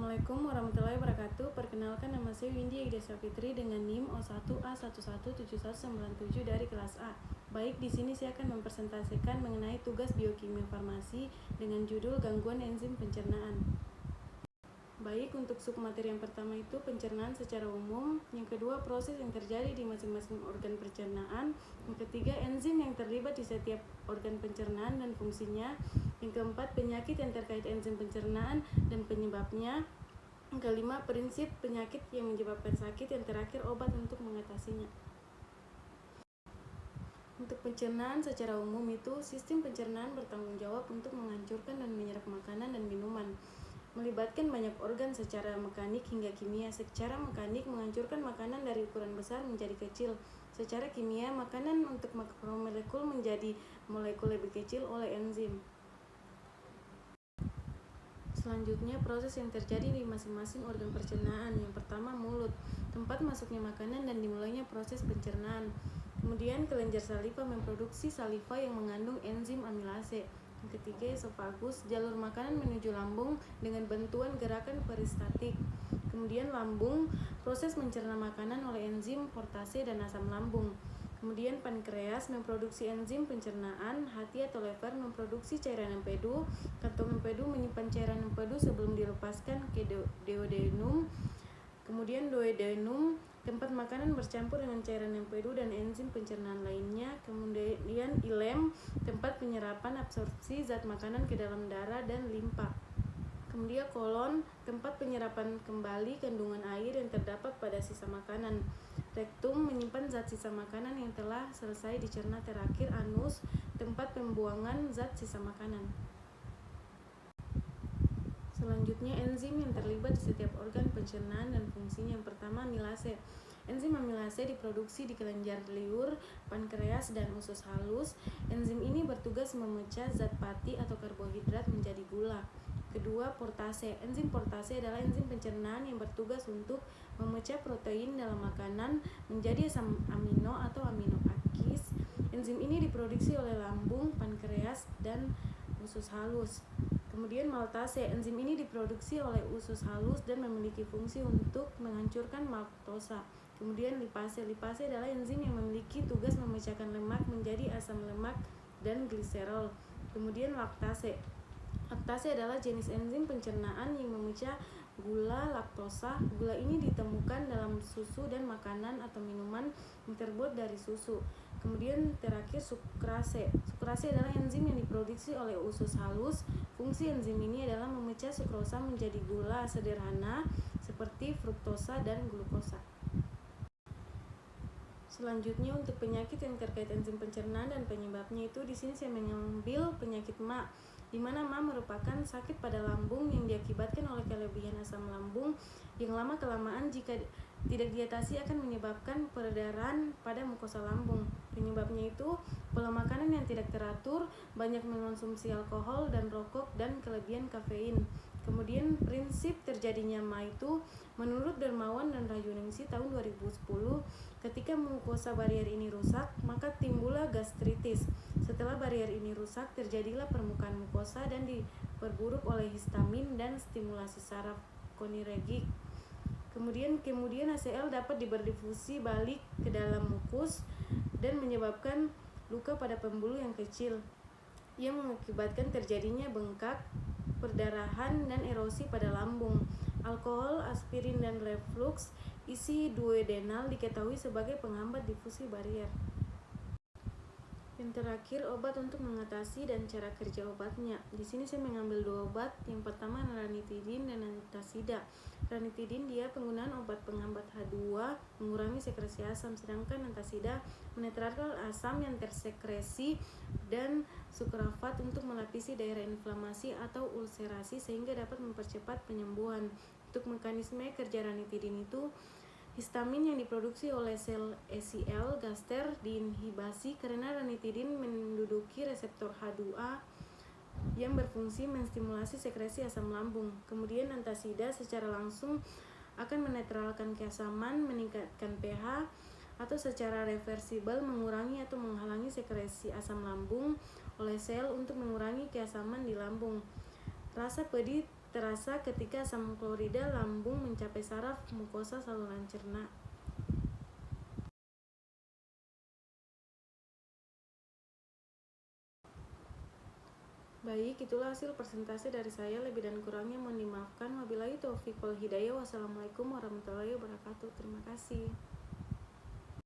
Assalamualaikum warahmatullahi wabarakatuh. Perkenalkan, nama saya Windy Aida Safitri dengan NIM O1A117197 dari kelas A. Baik, di sini saya akan mempresentasikan mengenai tugas biokimia farmasi dengan judul gangguan enzim pencernaan. Baik, untuk submateri yang pertama itu pencernaan secara umum, yang kedua proses yang terjadi di masing-masing organ pencernaan, yang ketiga enzim yang terlibat di setiap organ pencernaan dan fungsinya, yang keempat penyakit yang terkait enzim pencernaan dan penyebabnya, yang kelima prinsip penyakit yang menyebabkan sakit, yang terakhir obat untuk mengatasinya. Untuk pencernaan secara umum itu, sistem pencernaan bertanggung jawab untuk menghancurkan dan menyerap makanan dan minuman, melibatkan banyak organ secara mekanik hingga kimia. Secara mekanik, menghancurkan makanan dari ukuran besar menjadi kecil. Secara kimia, makanan untuk makromolekul menjadi molekul lebih kecil oleh enzim. Selanjutnya, proses yang terjadi di masing-masing organ pencernaan. Yang pertama, mulut, tempat masuknya makanan dan dimulainya proses pencernaan. Kemudian, kelenjar saliva memproduksi saliva yang mengandung enzim amilase. Yang ketiga, esofagus, jalur makanan menuju lambung dengan bantuan gerakan peristatik. Kemudian lambung, proses mencerna makanan oleh enzim portase dan asam lambung. Kemudian pankreas memproduksi enzim pencernaan, hati atau lever memproduksi cairan empedu, kantong empedu menyimpan cairan empedu sebelum dilepaskan ke duodenum. Kemudian duodenum, tempat makanan bercampur dengan cairan empedu dan enzim pencernaan lainnya. Kemudian ilem, tempat penyerapan absorpsi zat makanan ke dalam darah dan limpa. Kemudian kolon, tempat penyerapan kembali kandungan air yang terdapat pada sisa makanan. Rektum, menyimpan zat sisa makanan yang telah selesai dicerna. Terakhir anus, tempat pembuangan zat sisa makanan. Selanjutnya, enzim yang terlibat di setiap organ pencernaan dan fungsinya. Yang pertama, amilase. Enzim amilase diproduksi di kelenjar liur, pankreas, dan usus halus. Enzim ini bertugas memecah zat pati atau karbohidrat menjadi gula. Kedua, portase. Enzim portase adalah enzim pencernaan yang bertugas untuk memecah protein dalam makanan menjadi asam amino atau amino akis. Enzim ini diproduksi oleh lambung, pankreas, dan usus halus. Kemudian maltase, enzim ini diproduksi oleh usus halus dan memiliki fungsi untuk menghancurkan maltosa. Kemudian lipase, lipase adalah enzim yang memiliki tugas memecahkan lemak menjadi asam lemak dan gliserol. Kemudian laktase, laktase adalah jenis enzim pencernaan yang memecah gula laktosa. Gula ini ditemukan dalam susu dan makanan atau minuman yang terbuat dari susu. Kemudian terakhir sukrase. Sukrase adalah enzim yang diproduksi oleh usus halus. Fungsi enzim ini adalah memecah sukrosa menjadi gula sederhana seperti fruktosa dan glukosa. Selanjutnya, untuk penyakit yang terkait enzim pencernaan dan penyebabnya itu, di sini saya mengambil penyakit MA, di mana MA merupakan sakit pada lambung yang diakibatkan oleh kelebihan asam lambung yang lama-kelamaan jika tidak diatasi akan menyebabkan perdarahan pada mukosa lambung. Penyebabnya itu pola makanan yang tidak teratur, banyak mengonsumsi alkohol dan rokok, dan kelebihan kafein. Kemudian prinsip terjadinya MA itu menurut Dermawan dan Rayuningsi tahun 2010, ketika mukosa barier ini rusak, maka timbullah gastritis. Setelah barier ini rusak, terjadilah permukaan mukosa dan diperburuk oleh histamin dan stimulasi saraf kolinergik. Kemudian HCl dapat diberdifusi balik ke dalam mukus dan menyebabkan luka pada pembuluh yang kecil yang mengakibatkan terjadinya bengkak, perdarahan, dan erosi pada lambung. Alkohol, aspirin, dan reflux isi duodenal diketahui sebagai penghambat difusi barier. Yang terakhir, obat untuk mengatasi dan cara kerja obatnya. Di sini saya mengambil dua obat. Yang pertama ranitidin dan antasida. Ranitidin dia penggunaan obat penghambat H2 mengurangi sekresi asam, sedangkan antasida menetralkan asam yang tersekresi dan sukrafat untuk melapisi daerah inflamasi atau ulserasi sehingga dapat mempercepat penyembuhan. Untuk mekanisme kerja ranitidin itu, histamin yang diproduksi oleh sel SCL gaster diinhibasi karena ranitidin menduduki reseptor H2A yang berfungsi menstimulasi sekresi asam lambung. Kemudian antasida secara langsung akan menetralkan keasaman, meningkatkan pH, atau secara reversibel mengurangi atau menghalangi sekresi asam lambung oleh sel untuk mengurangi keasaman di lambung. Rasa pedih terasa ketika asam klorida lambung mencapai saraf mukosa saluran cerna. Baik, itulah hasil persentase dari saya. Lebih dan kurangnya mohon dimaafkan. Wabillahi taufiq wal hidayah. Wassalamualaikum warahmatullahi wabarakatuh. Terima kasih.